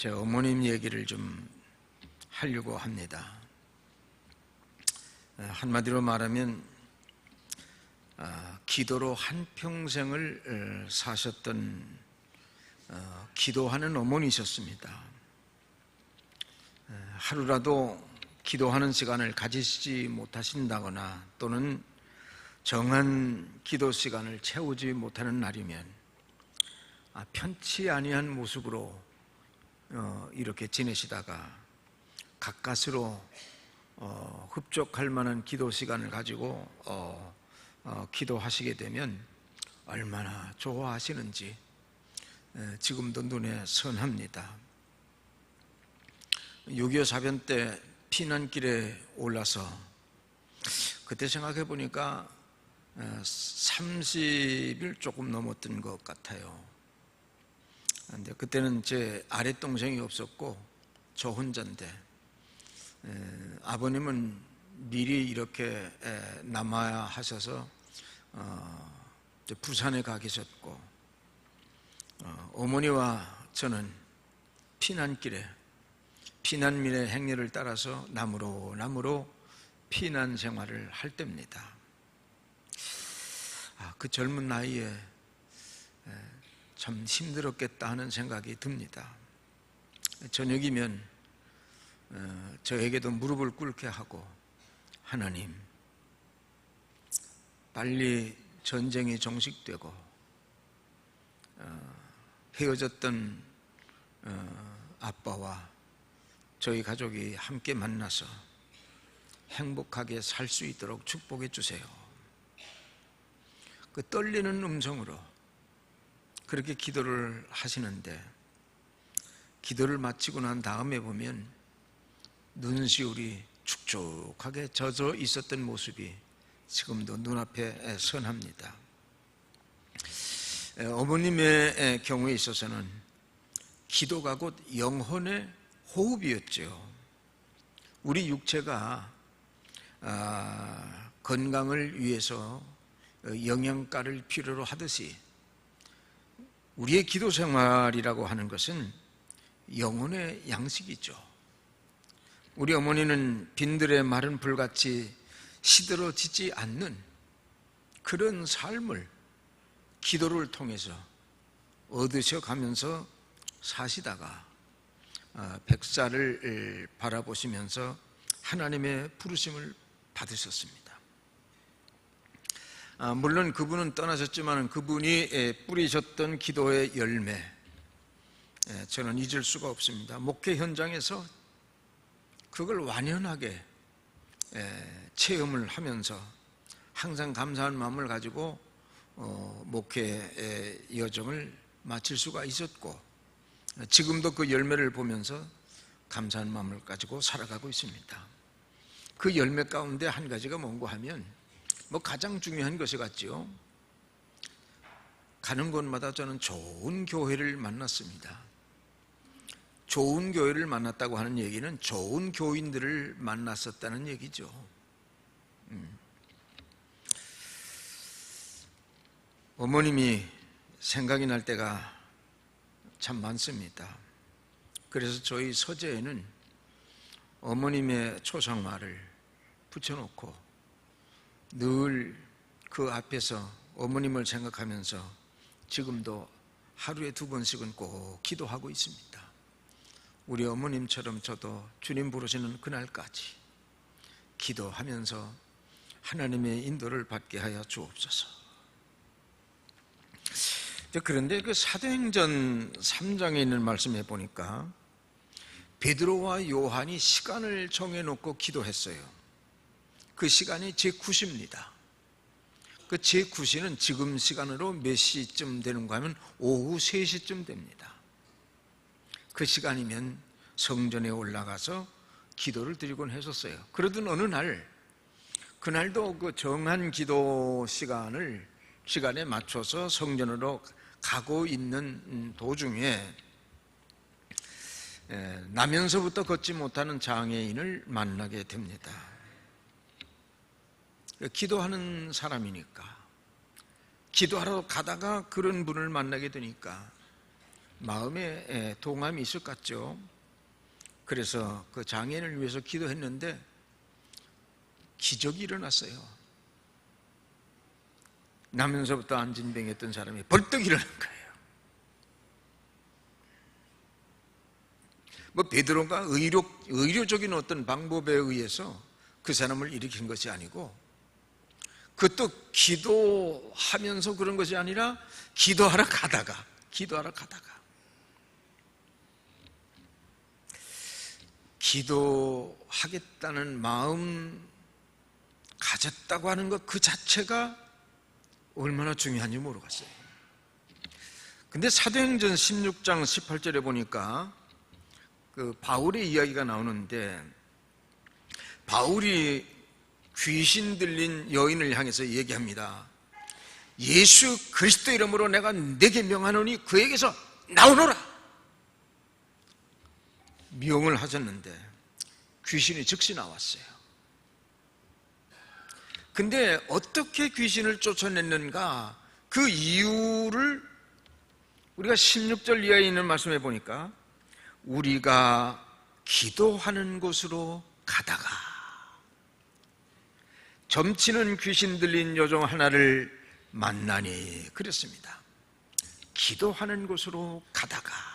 제 어머님 얘기를 좀 하려고 합니다. 한마디로 말하면 기도로 한평생을 사셨던 기도하는 어머니셨습니다. 하루라도 기도하는 시간을 가지시지 못하신다거나 또는 정한 기도 시간을 채우지 못하는 날이면 편치 아니한 모습으로 이렇게 지내시다가 가까스로 흡족할 만한 기도 시간을 가지고 기도하시게 되면 얼마나 좋아하시는지 지금도 눈에 선합니다. 6.25 사변 때 피난길에 올라서 그때 생각해 보니까 30일 조금 넘었던 것 같아요. 근데 그때는 제 아랫동생이 없었고 저 혼자인데 아버님은 미리 이렇게 남아야 하셔서 부산에 가 계셨고 어머니와 저는 피난길에 피난민의 행렬을 따라서 나무로 피난 생활을 할 때입니다. 그 젊은 나이에 참 힘들었겠다 하는 생각이 듭니다. 저녁이면 저에게도 무릎을 꿇게 하고 하나님, 빨리 전쟁이 종식되고 헤어졌던 아빠와 저희 가족이 함께 만나서 행복하게 살 수 있도록 축복해 주세요. 그 떨리는 음성으로 그렇게 기도를 하시는데 기도를 마치고 난 다음에 보면 눈시울이 축축하게 젖어 있었던 모습이 지금도 눈앞에 선합니다. 어머님의 경우에 있어서는 기도가 곧 영혼의 호흡이었죠. 우리 육체가 건강을 위해서 영양가를 필요로 하듯이 우리의 기도 생활이라고 하는 것은 영혼의 양식이죠. 우리 어머니는 빈들의 마른 불같이 시들어지지 않는 그런 삶을 기도를 통해서 얻으셔 가면서 사시다가 백사를 바라보시면서 하나님의 부르심을 받으셨습니다. 물론 그분은 떠나셨지만 그분이 뿌리셨던 기도의 열매 저는 잊을 수가 없습니다. 목회 현장에서 그걸 완연하게 체험을 하면서 항상 감사한 마음을 가지고 목회의 여정을 마칠 수가 있었고 지금도 그 열매를 보면서 감사한 마음을 가지고 살아가고 있습니다. 그 열매 가운데 한 가지가 뭔고 하면 가장 중요한 것이 같지요. 가는 곳마다 저는 좋은 교회를 만났습니다. 좋은 교회를 만났다고 하는 얘기는 좋은 교인들을 만났었다는 얘기죠. 어머님이 생각이 날 때가 참 많습니다. 그래서 저희 서재에는 어머님의 초상화를 붙여놓고 늘 그 앞에서 어머님을 생각하면서 지금도 하루에 2번씩은 꼭 기도하고 있습니다. 우리 어머님처럼 저도 주님 부르시는 그날까지 기도하면서 하나님의 인도를 받게 하여 주옵소서. 그런데 그 사도행전 3장에 있는 말씀에 보니까 베드로와 요한이 시간을 정해놓고 기도했어요. 그 시간이 제9시입니다. 그 제9시는 지금 시간으로 몇 시쯤 되는가 하면 오후 3시쯤 됩니다. 그 시간이면 성전에 올라가서 기도를 드리곤 했었어요. 그러던 어느 날, 그날도 그 정한 기도 시간에 맞춰서 성전으로 가고 있는 도중에 나면서부터 걷지 못하는 장애인을 만나게 됩니다. 기도하는 사람이니까 기도하러 가다가 그런 분을 만나게 되니까 마음에 동함이 있을 것 같죠. 그래서 그 장애인을 위해서 기도했는데 기적이 일어났어요. 나면서부터 안진병했던 사람이 벌떡 일어난 거예요. 뭐 베드로가 의료적인 어떤 방법에 의해서 그 사람을 일으킨 것이 아니고, 그것도 기도하면서 그런 것이 아니라 기도하러 가다가 기도하겠다는 마음 가졌다고 하는 것 그 자체가 얼마나 중요한지 모르겠어요. 근데 사도행전 16장 18절에 보니까 그 바울의 이야기가 나오는데, 바울이 귀신 들린 여인을 향해서 얘기합니다. 예수 그리스도 이름으로 내가 네게 명하노니 그에게서 나오너라. 명을 하셨는데 귀신이 즉시 나왔어요. 근데 어떻게 귀신을 쫓아냈는가, 그 이유를 우리가 16절 이하에 있는 말씀에 보니까 우리가 기도하는 곳으로 가다가 점치는 귀신 들린 여종 하나를 만나니 그랬습니다. 기도하는 곳으로 가다가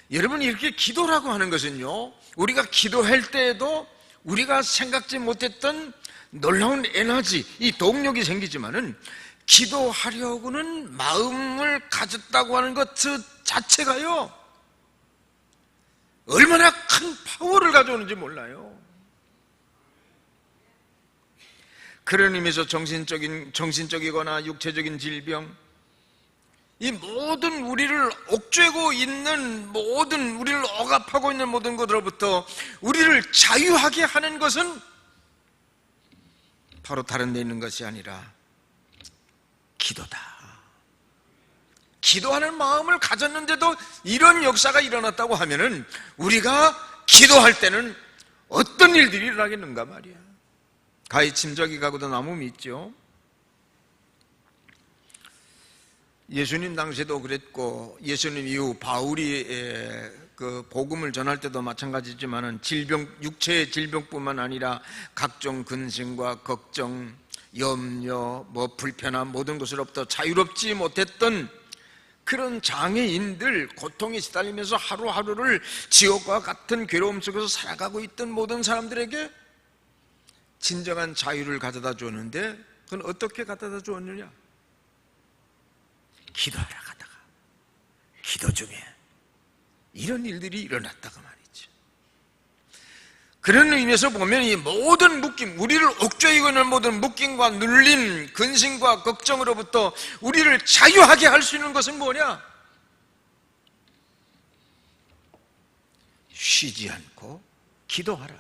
여러분, 이렇게 기도라고 하는 것은요, 우리가 기도할 때에도 우리가 생각지 못했던 놀라운 에너지, 이 동력이 생기지만은 기도하려고는 마음을 가졌다고 하는 것 자체가요 얼마나 큰 파워를 가져오는지 몰라요. 그런 의미에서 정신적이거나 육체적인 질병, 이 모든 우리를 옥죄고 있는 모든, 우리를 억압하고 있는 모든 것으로부터 우리를 자유하게 하는 것은 바로 다른 데 있는 것이 아니라 기도다. 기도하는 마음을 가졌는데도 이런 역사가 일어났다고 하면은 우리가 기도할 때는 어떤 일들이 일어나겠는가 말이야. 가히 짐작이 가고도 남음이 있죠. 예수님 당시에도 그랬고, 예수님 이후 바울이 그 복음을 전할 때도 마찬가지지만은 육체의 질병뿐만 아니라 각종 근심과 걱정, 염려, 불편함 모든 것으로부터 자유롭지 못했던 그런 장애인들, 고통에 시달리면서 하루하루를 지옥과 같은 괴로움 속에서 살아가고 있던 모든 사람들에게 진정한 자유를 가져다 줬는데, 그건 어떻게 가져다 주었느냐? 기도하러 가다가, 기도 중에 이런 일들이 일어났다고 말이죠. 그런 의미에서 보면 이 모든 묶임, 우리를 옥죄이고 있는 모든 묶임과 눌림, 근심과 걱정으로부터 우리를 자유하게 할 수 있는 것은 뭐냐? 쉬지 않고 기도하라.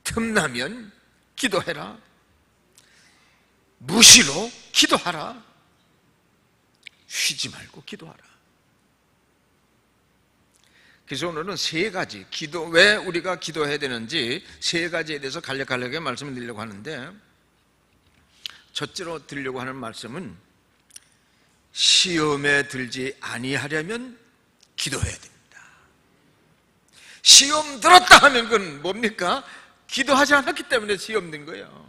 틈나면 기도해라. 무시로 기도하라. 쉬지 말고 기도하라. 그래서 오늘은 세 가지, 왜 우리가 기도해야 되는지 세 가지에 대해서 간략하게 말씀을 드리려고 하는데, 첫째로 드리려고 하는 말씀은 시험에 들지 아니하려면 기도해야 됩니다. 시험 들었다 하면 그건 뭡니까? 기도하지 않았기 때문에 시험 든 거예요.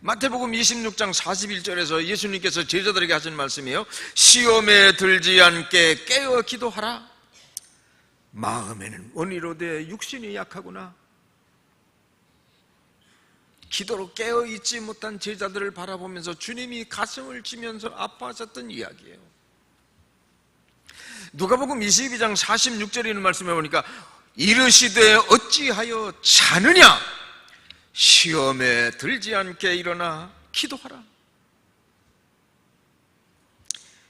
마태복음 26장 41절에서 예수님께서 제자들에게 하신 말씀이에요. 시험에 들지 않게 깨어 기도하라. 마음에는 원이로되 육신이 약하구나. 기도로 깨어 있지 못한 제자들을 바라보면서 주님이 가슴을 치면서 아파하셨던 이야기예요. 누가복음 22장 46절에 있는 말씀에 보니까 이르시되 어찌하여 자느냐? 시험에 들지 않게 일어나 기도하라.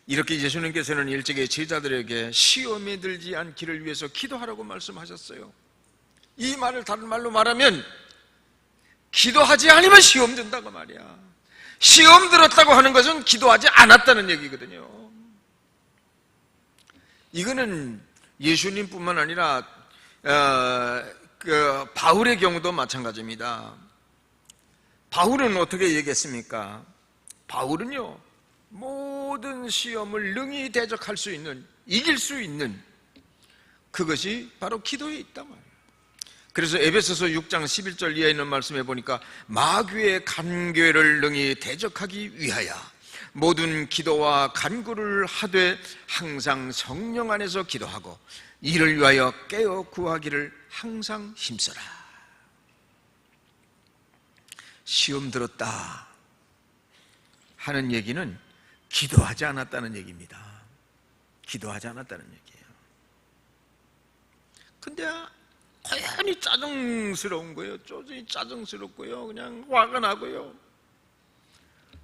이렇게 예수님께서는 일찍이 제자들에게 시험에 들지 않기를 위해서 기도하라고 말씀하셨어요. 이 말을 다른 말로 말하면 기도하지 않으면 시험 든다고 말이야. 시험 들었다고 하는 것은 기도하지 않았다는 얘기거든요. 이거는 예수님뿐만 아니라 바울의 경우도 마찬가지입니다. 바울은 어떻게 얘기했습니까? 바울은요, 모든 시험을 능히 대적할 수 있는, 이길 수 있는 그것이 바로 기도에 있단 말이에요. 그래서 에베소서 6장 11절 이하에 있는 말씀에 보니까 마귀의 간궤를 능히 대적하기 위하여 모든 기도와 간구를 하되 항상 성령 안에서 기도하고 이를 위하여 깨어 구하기를 항상 힘써라. 시험 들었다 하는 얘기는 기도하지 않았다는 얘기입니다. 기도하지 않았다는 얘기예요. 근데 고연히 짜증스러운 거예요. 쪼잔히 짜증스럽고요, 그냥 화가 나고요.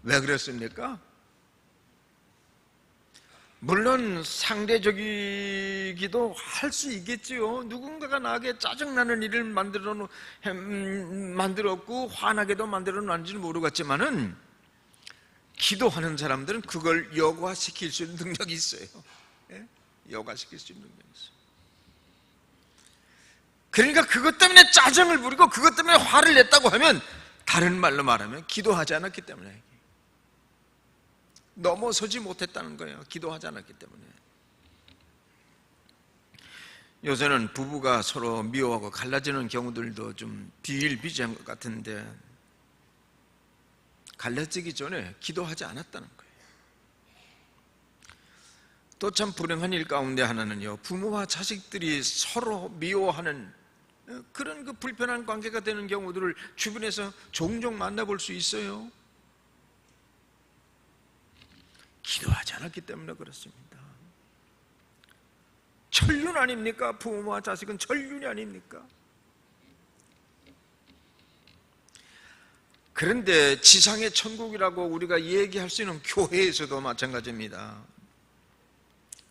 왜 그랬습니까? 물론 상대적이기도 할 수 있겠지요. 누군가가 나에게 짜증나는 일을 만들었고 화나게도 만들어놨는지는 모르겠지만은 기도하는 사람들은 그걸 여과시킬 수 있는 능력이 있어요. 예? 여과시킬 수 있는 능력이 있어요. 그러니까 그것 때문에 짜증을 부리고 그것 때문에 화를 냈다고 하면, 다른 말로 말하면 기도하지 않았기 때문에, 넘어서지 못했다는 거예요. 기도하지 않았기 때문에. 요새는 부부가 서로 미워하고 갈라지는 경우들도 좀 비일비재한 것 같은데, 갈라지기 전에 기도하지 않았다는 거예요. 또 참 불행한 일 가운데 하나는요, 부모와 자식들이 서로 미워하는 그런 그 불편한 관계가 되는 경우들을 주변에서 종종 만나볼 수 있어요. 기도하지 않았기 때문에 그렇습니다. 천륜 아닙니까? 부모와 자식은 천륜이 아닙니까? 그런데 지상의 천국이라고 우리가 얘기할 수 있는 교회에서도 마찬가지입니다.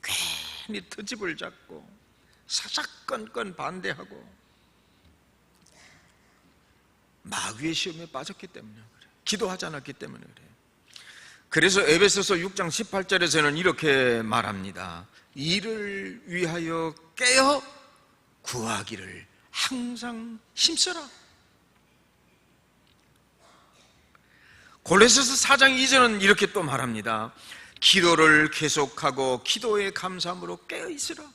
괜히 트집을 잡고 사사건건 반대하고 마귀의 시험에 빠졌기 때문에 그래요. 기도하지 않았기 때문에 그래요. 그래서 에베소서 6장 18절에서는 이렇게 말합니다. 이를 위하여 깨어 구하기를 항상 힘써라. 골로새서 4장 2절은 이렇게 또 말합니다. 기도를 계속하고 기도의 감사함으로 깨어 있으라.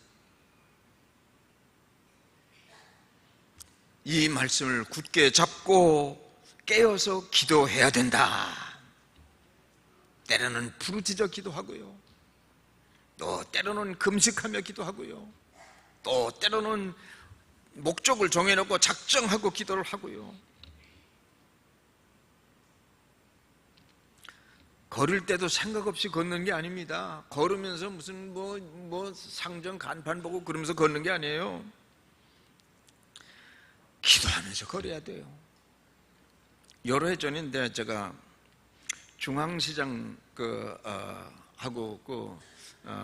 이 말씀을 굳게 잡고 깨어서 기도해야 된다. 때로는 부르짖어 기도하고요, 또 때로는 금식하며 기도하고요, 또 때로는 목적을 정해놓고 작정하고 기도를 하고요. 걸을 때도 생각 없이 걷는 게 아닙니다. 걸으면서 무슨 뭐 상점 간판 보고 그러면서 걷는 게 아니에요. 기도하면서 걸어야 돼요. 여러 해 전인데 제가 중앙시장 하고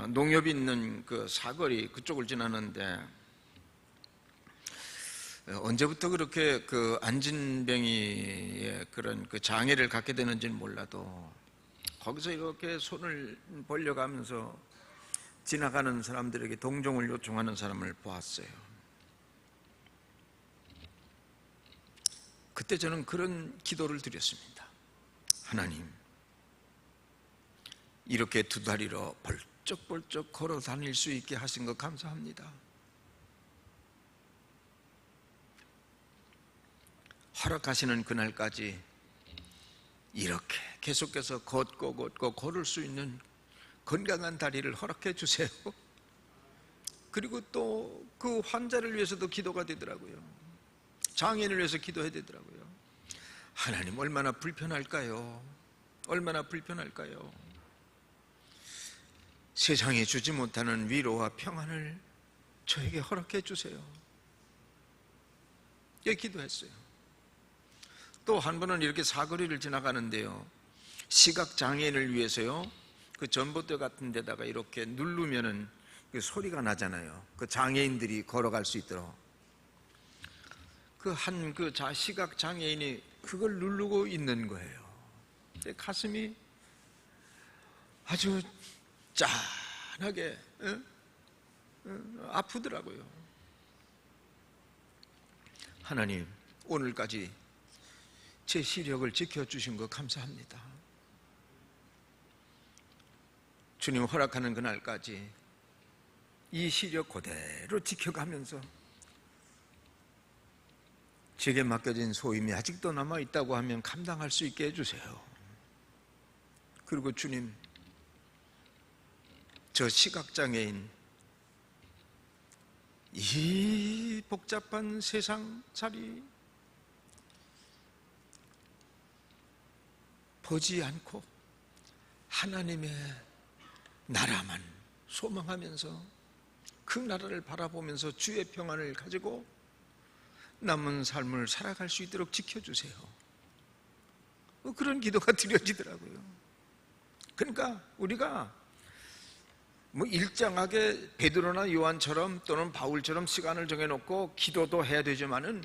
농협 있는 그 사거리 그쪽을 지나는데, 언제부터 그렇게 그 안진뱅이의 그런 그 장애를 갖게 되는지는 몰라도 거기서 이렇게 손을 벌려가면서 지나가는 사람들에게 동정을 요청하는 사람을 보았어요. 그때 저는 그런 기도를 드렸습니다. 하나님, 이렇게 두 다리로 벌쩍벌쩍 걸어 다닐 수 있게 하신 것 감사합니다. 허락하시는 그날까지 이렇게 계속해서 걷고 걸을 수 있는 건강한 다리를 허락해 주세요. 그리고 또 그 환자를 위해서도 기도가 되더라고요. 장애인을 위해서 기도해야 되더라고요. 하나님, 얼마나 불편할까요? 얼마나 불편할까요? 세상에 주지 못하는 위로와 평안을 저에게 허락해 주세요. 예, 기도했어요. 또 한 번은 이렇게 사거리를 지나가는데요, 시각장애인을 위해서요, 그 전봇대 같은 데다가 이렇게 누르면은 그 소리가 나잖아요. 그 장애인들이 걸어갈 수 있도록. 시각장애인이 그걸 누르고 있는 거예요. 가슴이 아주 짠하게 아프더라고요. 하나님, 오늘까지 제 시력을 지켜주신 거 감사합니다. 주님 허락하는 그날까지 이 시력 그대로 지켜가면서 제게 맡겨진 소임이 아직도 남아있다고 하면 감당할 수 있게 해주세요. 그리고 주님, 저 시각장애인 이 복잡한 세상살이 보지 않고 하나님의 나라만 소망하면서 그 나라를 바라보면서 주의 평안을 가지고 남은 삶을 살아갈 수 있도록 지켜주세요. 그런 기도가 드려지더라고요. 그러니까 우리가 일정하게 베드로나 요한처럼 또는 바울처럼 시간을 정해놓고 기도도 해야 되지만은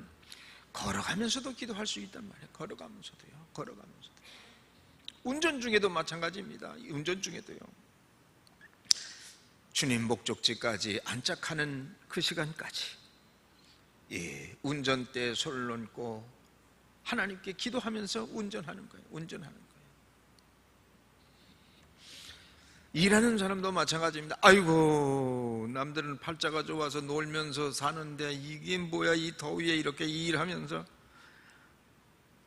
걸어가면서도 기도할 수 있단 말이에요. 걸어가면서도요. 운전 중에도 마찬가지입니다. 운전 중에도요. 주님 목적지까지 안착하는 그 시간까지 운전대에 손을 얹고 하나님께 기도하면서 운전하는 거예요. 일하는 사람도 마찬가지입니다. 아이고, 남들은 팔자가 좋아서 놀면서 사는데 이게 뭐야, 이 더위에 이렇게 일하면서.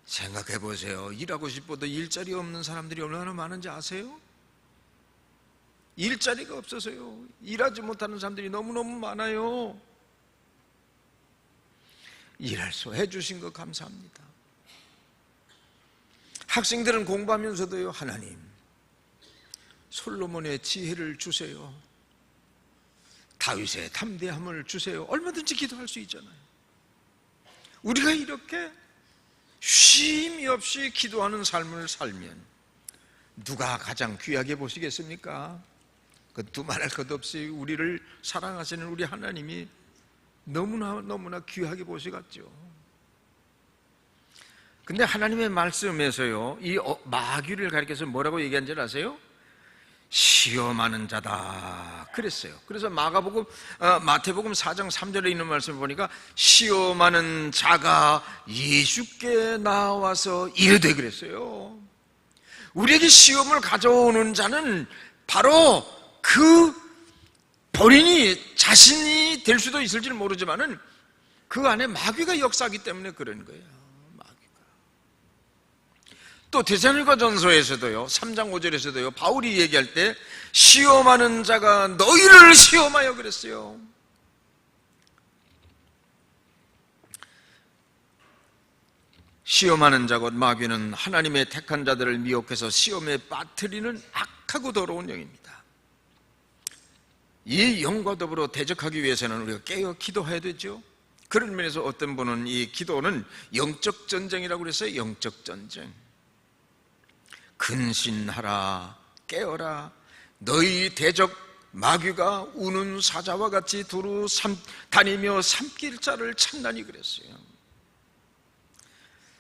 생각해 보세요. 일하고 싶어도 일자리 없는 사람들이 얼마나 많은지 아세요? 일자리가 없어서요. 일하지 못하는 사람들이 너무너무 많아요. 일할 수 해주신 거 감사합니다. 학생들은 공부하면서도요, 하나님 솔로몬의 지혜를 주세요. 다윗의 담대함을 주세요. 얼마든지 기도할 수 있잖아요. 우리가 이렇게 쉼이 없이 기도하는 삶을 살면 누가 가장 귀하게 보시겠습니까? 그 두말할 것 없이 우리를 사랑하시는 우리 하나님이 너무나 귀하게 보시겠죠. 근데 하나님의 말씀에서요, 이 마귀를 가리켜서 뭐라고 얘기한 줄 아세요? 시험하는 자다 그랬어요. 그래서 마태복음 4장 3절에 있는 말씀을 보니까 시험하는 자가 예수께 나와서 이르되 그랬어요. 우리에게 시험을 가져오는 자는 바로 그 본인이 자신이 될 수도 있을지는 모르지만은 그 안에 마귀가 역사하기 때문에 그런 거예요. 또 데살로니가전서에서도요 3장 5절에서도요 바울이 얘기할 때 시험하는 자가 너희를 시험하여 그랬어요. 시험하는 자 곧 마귀는 하나님의 택한 자들을 미혹해서 시험에 빠뜨리는 악하고 더러운 영입니다. 이 영과 더불어 대적하기 위해서는 우리가 깨어 기도해야 되죠. 그런 면에서 어떤 분은 이 기도는 영적 전쟁이라고 그랬어요. 영적 전쟁. 근신하라, 깨어라. 너희 대적 마귀가 우는 사자와 같이 두루 다니며 삼킬 자를 찾나니 그랬어요.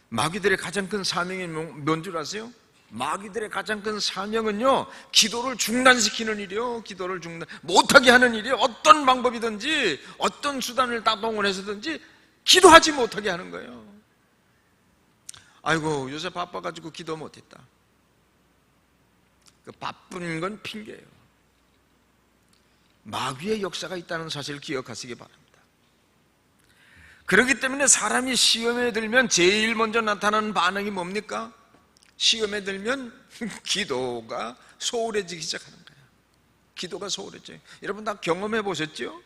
마귀들의 가장 큰 사명이 뭔 줄 아세요? 마귀들의 가장 큰 사명은요, 기도를 중단시키는 일이요. 기도를 못하게 하는 일이요. 어떤 방법이든지 어떤 수단을 다 동원해서든지 기도하지 못하게 하는 거예요. 아이고, 요새 바빠가지고 기도 못했다. 그 바쁜 건 핑계예요. 마귀의 역사가 있다는 사실을 기억하시기 바랍니다. 그렇기 때문에 사람이 시험에 들면 제일 먼저 나타나는 반응이 뭡니까? 시험에 들면 기도가 소홀해지기 시작하는 거예요. 기도가 소홀해져요. 여러분 다 경험해 보셨죠?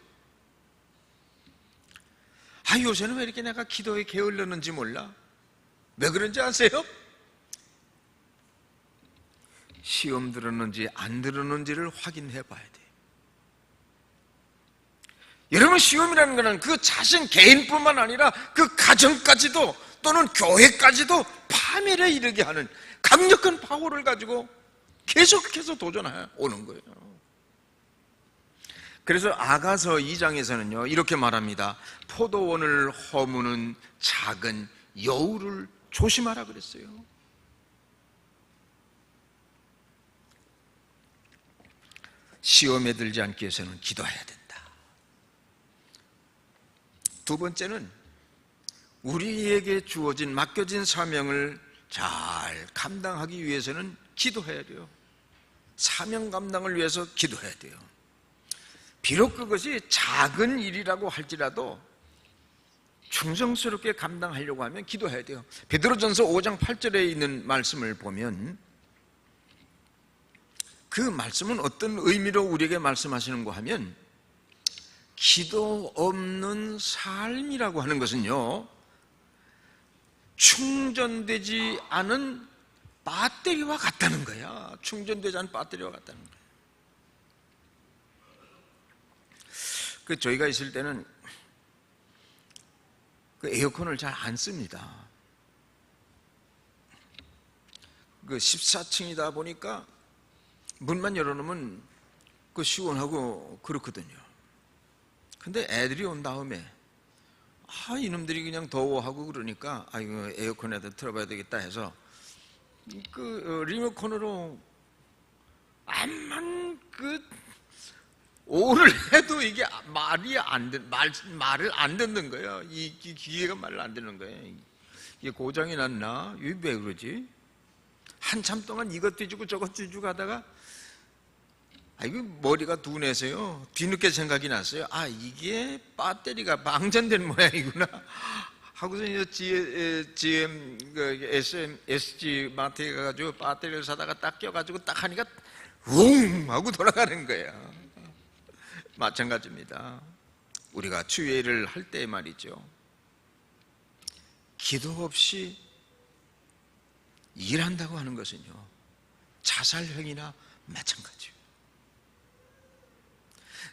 요새는 왜 이렇게 내가 기도에 게을렀는지 몰라. 왜 그런지 아세요? 시험 들었는지 안 들었는지를 확인해 봐야 돼요. 여러분, 시험이라는 것은 그 자신 개인뿐만 아니라 그 가정까지도 또는 교회까지도 파멸에 이르게 하는 강력한 파워를 가지고 계속해서 도전해 오는 거예요. 그래서 아가서 2장에서는요 이렇게 말합니다. 포도원을 허무는 작은 여우를 조심하라 그랬어요. 시험에 들지 않기 위해서는 기도해야 된다. 두 번째는 우리에게 주어진 맡겨진 사명을 잘 감당하기 위해서는 기도해야 돼요. 사명 감당을 위해서 기도해야 돼요. 비록 그것이 작은 일이라고 할지라도 충성스럽게 감당하려고 하면 기도해야 돼요. 베드로전서 5장 8절에 있는 말씀을 보면 그 말씀은 어떤 의미로 우리에게 말씀하시는가 하면, 기도 없는 삶이라고 하는 것은요, 충전되지 않은 배터리와 같다는 거야. 충전되지 않은 배터리와 같다는 거야. 저희가 있을 때는 에어컨을 잘 안 씁니다. 14층이다 보니까 문만 열어놓으면 시원하고 그렇거든요. 근데 애들이 온 다음에 이놈들이 그냥 더워하고 그러니까 이거 에어컨에다 틀어봐야 되겠다 해서 리모컨으로 암만 오를 해도 이게 말을 안 듣는 거예요. 이 기계가 말을 안 듣는 거예요. 이게 고장이 났나? 이게 왜 그러지? 한참 동안 이것 뒤지고 저것 뒤지고 하다가 이거 머리가 둔해서요, 뒤늦게 생각이 났어요. 이게 배터리가 방전된 모양이구나 하고서 GM SG 마트에 가가지고 배터리를 사다가 딱 껴가지고 딱 하니까 웅 하고 돌아가는 거예요. 마찬가지입니다. 우리가 주일을 할 때 말이죠, 기도 없이 일한다고 하는 것은요, 자살행위나 마찬가지예요.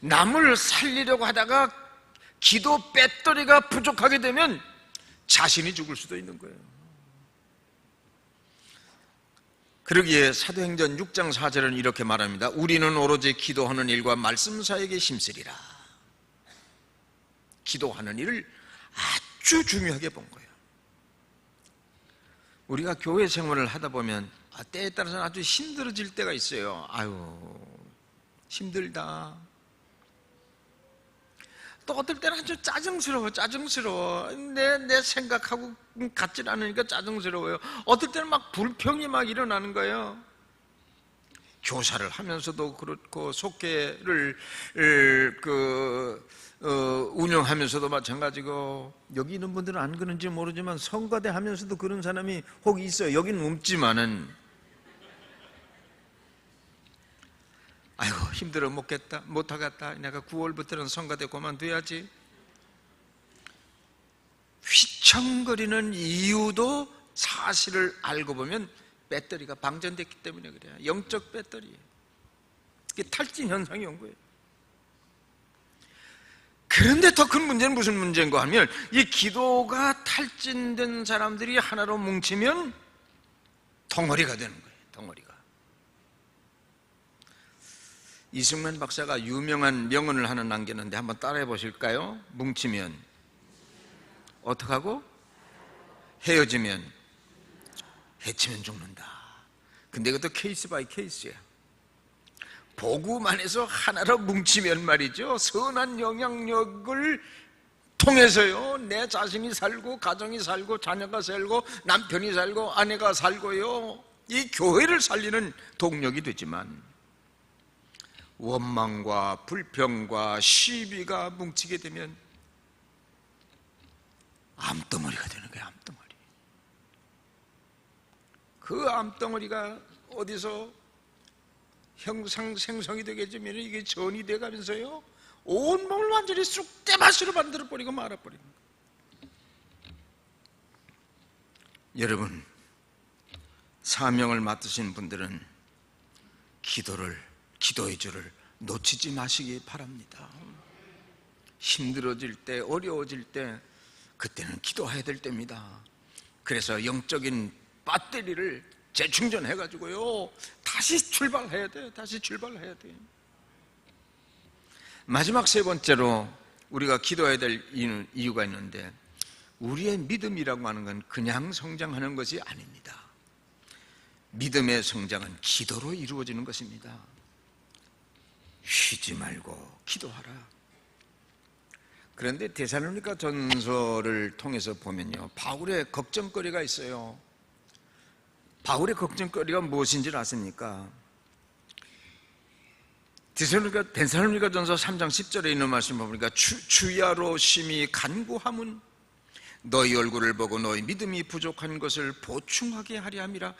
남을 살리려고 하다가 기도 배터리가 부족하게 되면 자신이 죽을 수도 있는 거예요. 그러기에 사도행전 6장 4절은 이렇게 말합니다. 우리는 오로지 기도하는 일과 말씀 사역에 힘쓰리라. 기도하는 일을 아주 중요하게 본 거예요. 우리가 교회 생활을 하다 보면 때에 따라서는 아주 힘들어질 때가 있어요. 힘들다. 또 어떨 때는 아주 짜증스러워. 내 생각하고 같지 않으니까 짜증스러워요. 어떨 때는 막 불평이 막 일어나는 거예요. 교사를 하면서도 그렇고, 속회를 운영하면서도 마찬가지고, 여기 있는 분들은 안 그런지 모르지만 성가대 하면서도 그런 사람이 혹 있어요. 여기는 없지만은, 힘들어 못하겠다. 내가 9월부터는 성가대 그만둬야지. 휘청거리는 이유도 사실을 알고 보면 배터리가 방전됐기 때문에 그래요. 영적 배터리. 이게 탈진 현상이 온 거예요. 그런데 더 큰 문제는 무슨 문제인가 하면, 이 기도가 탈진된 사람들이 하나로 뭉치면 덩어리가 되는 거예요. 덩어리가. 이승만 박사가 유명한 명언을 하나 남겼는데 한번 따라해 보실까요? 뭉치면 어떡하고? 헤어지면 해치면 죽는다. 근데 이것도 케이스 바이 케이스야. 복음 안에서 하나로 뭉치면 말이죠, 선한 영향력을 통해서요, 내 자신이 살고, 가정이 살고, 자녀가 살고, 남편이 살고, 아내가 살고요, 이 교회를 살리는 동력이 되지만, 원망과 불평과 시비가 뭉치게 되면 암덩어리가 되는 거예요. 암덩어리. 그 암덩어리가 어디서 생성이 되게 되면 이게 전이 돼가면서요, 온몸을 완전히 쑥대밭으로 만들어버리고 말아버리는 거예요. 여러분, 사명을 맡으신 분들은 기도의 줄을 놓치지 마시기 바랍니다. 힘들어질 때, 어려워질 때, 그때는 기도해야 될 때입니다. 그래서 영적인 배터리를 재충전해가지고요, 다시 출발해야 돼요. 마지막 세 번째로 우리가 기도해야 될 이유가 있는데, 우리의 믿음이라고 하는 건 그냥 성장하는 것이 아닙니다. 믿음의 성장은 기도로 이루어지는 것입니다. 쉬지 말고 기도하라. 그런데 데살로니가 전서를 통해서 보면요, 바울의 걱정거리가 있어요. 바울의 걱정거리가 무엇인지 아십니까? 데살로니가 전서 3장 10절에 있는 말씀 보니까 주야로 심히 간구함은 너희 얼굴을 보고 너희 믿음이 부족한 것을 보충하게 하려 함이라.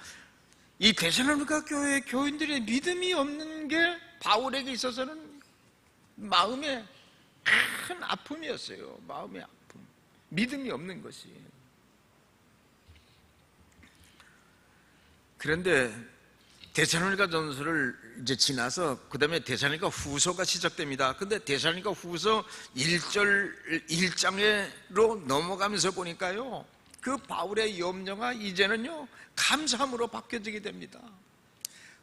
이 데살로니가 교회 교인들의 믿음이 없는 게 바울에게 있어서는 마음의 큰 아픔이었어요. 마음의 아픔, 믿음이 없는 것이. 그런데 데살로니가 전서를 이제 지나서 그 다음에 데살로니가 후서가 시작됩니다. 근데 데살로니가 후서 1장으로 넘어가면서 보니까요, 그 바울의 염려가 이제는요 감사함으로 바뀌어지게 됩니다.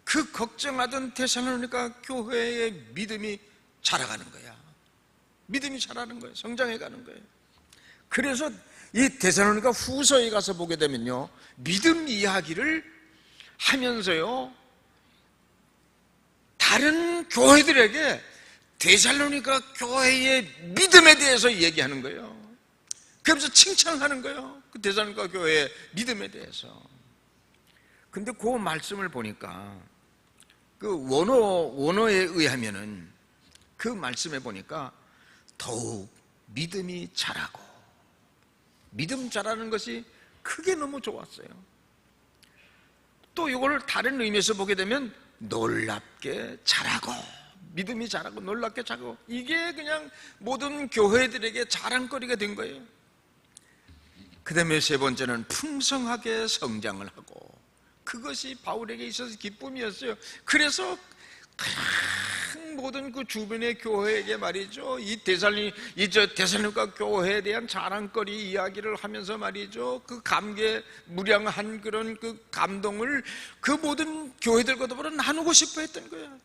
그 걱정하던 데살로니가 교회의 믿음이 자라가는 거야. 믿음이 자라는 거예요. 성장해 가는 거예요. 그래서 이 데살로니가 후서에 가서 보게 되면요, 믿음 이야기를 하면서요 다른 교회들에게 데살로니가 교회의 믿음에 대해서 얘기하는 거예요. 그러면서 칭찬하는 거예요, 그 데살로니가 교회의 믿음에 대해서. 근데 그 말씀을 보니까 그 원어에 의하면은 그 말씀에 보니까 더욱 믿음이 자라고, 믿음 자라는 것이 크게 너무 좋았어요. 또 이걸 다른 의미에서 보게 되면 놀랍게 자라고, 믿음이 자라고 놀랍게 자라고, 이게 그냥 모든 교회들에게 자랑거리가 된 거예요. 그 다음에 세 번째는 풍성하게 성장을 하고, 그것이 바울에게 있어서 기쁨이었어요. 그래서 모든 그 주변의 교회에게 말이죠, 이 데살로니가 교회에 대한 자랑거리 이야기를 하면서 말이죠, 그 감개무량한 그런 그 감동을 그 모든 교회들과 더불어 나누고 싶어 했던 거예요.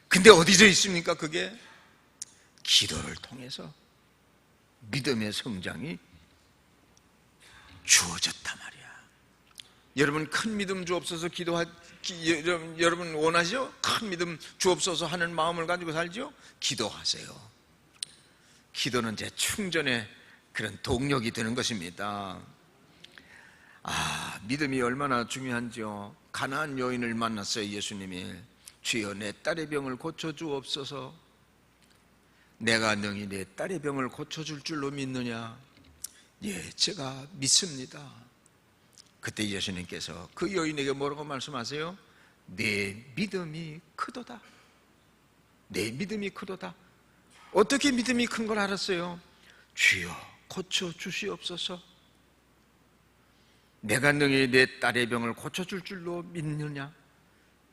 근데 어디서 있습니까? 그게 기도를 통해서 믿음의 성장이 주어졌단 말이야. 여러분, 큰 믿음 주옵소서 여러분 원하시죠? 큰 믿음 주옵소서 하는 마음을 가지고 살죠? 기도하세요. 기도는 제 충전의 그런 동력이 되는 것입니다. 믿음이 얼마나 중요한지요. 가나안 여인을 만났어요, 예수님이. 주여, 내 딸의 병을 고쳐주옵소서. 내가 능히 내 딸의 병을 고쳐줄 줄로 믿느냐? 예, 제가 믿습니다. 그때 예수님께서 그 여인에게 뭐라고 말씀하세요? 내 믿음이 크도다. 내 믿음이 크도다. 어떻게 믿음이 큰 걸 알았어요? 주여, 고쳐주시옵소서. 내가 능히 내 딸의 병을 고쳐줄 줄로 믿느냐?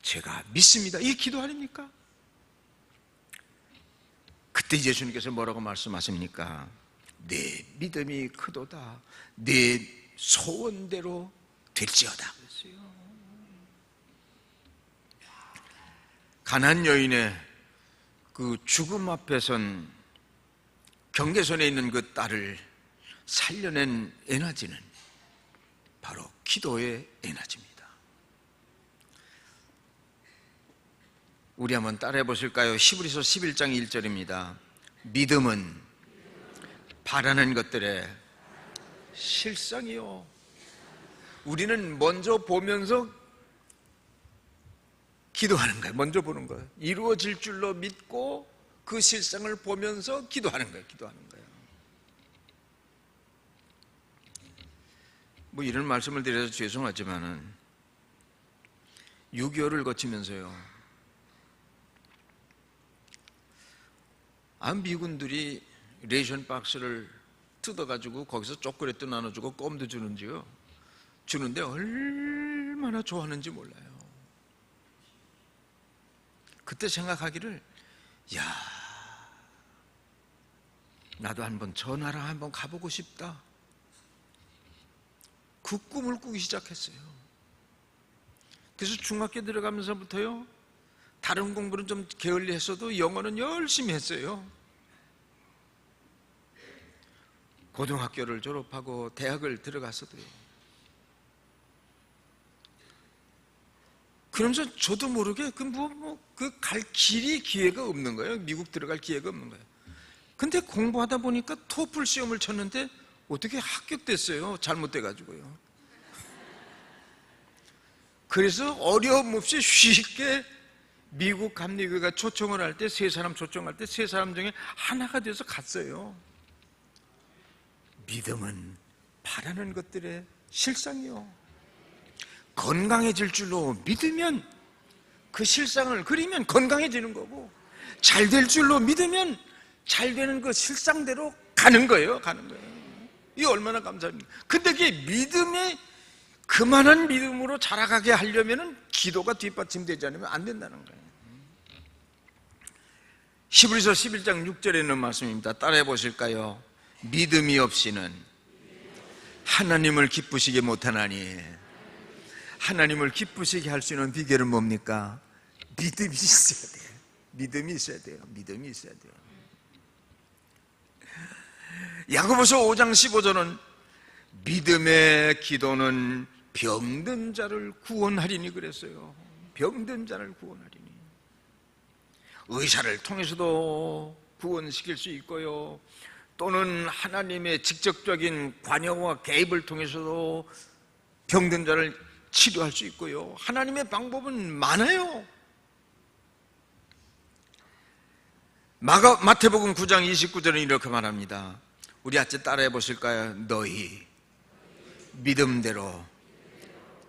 제가 믿습니다. 이게 기도 아닙니까? 그때 예수님께서 뭐라고 말씀하십니까? 내 믿음이 크도다. 내 소원대로 될지어다 그랬어요. 가나안 여인의 그 죽음 앞에선 경계선에 있는 그 딸을 살려낸 에너지는 바로 기도의 에너지입니다. 우리 한번 따라해 보실까요? 히브리서 11장 1절입니다. 믿음은 바라는 것들의 실상이요. 우리는 먼저 보면서 기도하는 거예요. 먼저 보는 거예요. 이루어질 줄로 믿고 그 실상을 보면서 기도하는 거예요. 기도하는 거예요. 뭐 이런 말씀을 드려서 죄송하지만은 6.25를 거치면서요, 미군들이 레이션 박스를 뜯어가지고 거기서 초콜릿도 나눠주고 껌도 주는데 얼마나 좋아하는지 몰라요. 그때 생각하기를, 야, 나도 한번 저 나라 한번 가보고 싶다. 그 꿈을 꾸기 시작했어요. 그래서 중학교 들어가면서부터요, 다른 공부는 좀 게을리 했어도 영어는 열심히 했어요. 고등학교를 졸업하고 대학을 들어갔어도요. 그러면서 저도 모르게 갈 기회가 없는 거예요. 미국 들어갈 기회가 없는 거예요. 근데 공부하다 보니까 토플 시험을 쳤는데 어떻게 합격됐어요? 잘못돼가지고요. 그래서 어려움 없이 쉽게 미국 감리교회가 초청을 할 때, 세 사람 초청할 때 세 사람 중에 하나가 돼서 갔어요. 믿음은 바라는 것들의 실상이요. 건강해질 줄로 믿으면 그 실상을 그리면 건강해지는 거고, 잘 될 줄로 믿으면 잘 되는 그 실상대로 가는 거예요. 이게 얼마나 감사합니까? 근데 그게 믿음에, 그만한 믿음으로 자라가게 하려면 기도가 뒷받침되지 않으면 안 된다는 거예요. 히브리서 11장 6절에 있는 말씀입니다. 따라해 보실까요? 믿음이 없이는 하나님을 기쁘시게 못하나니. 하나님을 기쁘시게 할 수 있는 비결은 뭡니까? 믿음이 있어야 돼요. 믿음이 있어야 돼요. 믿음이 있어야 돼요. 야고보서 5장 15절은 믿음의 기도는 병든 자를 구원하리니 그랬어요. 병든 자를 구원하리니. 의사를 통해서도 구원시킬 수 있고요, 또는 하나님의 직접적인 관여와 개입을 통해서도 병든 자를 치료할 수 있고요. 하나님의 방법은 많아요. 마태복음 9장 29절은 이렇게 말합니다. 우리 같이 따라해 보실까요? 너희 믿음대로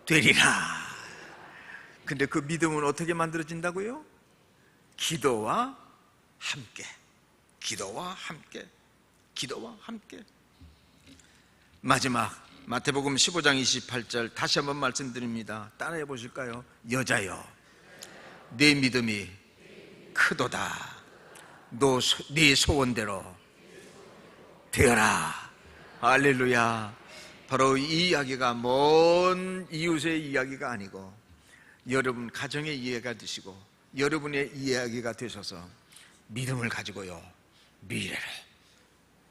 되리라. 근데 그 믿음은 어떻게 만들어진다고요? 기도와 함께. 기도와 함께. 기도와 함께. 마지막 마태복음 15장 28절 다시 한번 말씀드립니다. 따라해 보실까요? 여자여, 내 믿음이 크도다. 네 소원대로 되어라. 할렐루야. 바로 이 이야기가 먼 이웃의 이야기가 아니고 여러분 가정의 이해가 되시고 여러분의 이야기가 되셔서 믿음을 가지고요,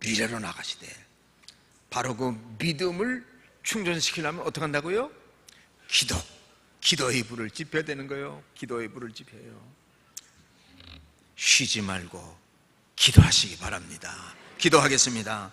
미래로 나가시되, 바로 그 믿음을 충전시키려면 어떻게 한다고요? 기도의 불을 지펴야 되는 거예요. 기도의 불을 지펴요. 쉬지 말고 기도하시기 바랍니다. 기도하겠습니다.